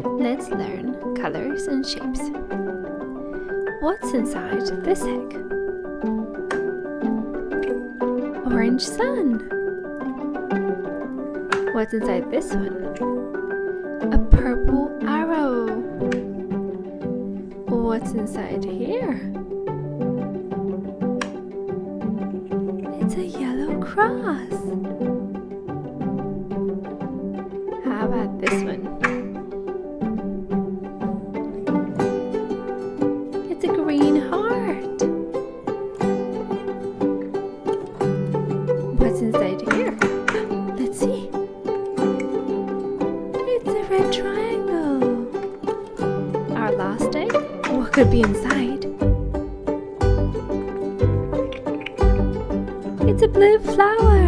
Let's learn colors and shapes. What's inside this egg? Orange sun. What's inside this one? A purple arrow. What's inside here? It's a yellow cross. How about this one? It's a green heart. What's inside here? Let's see. It's a red triangle. Our last egg? What could be inside? It's a blue flower.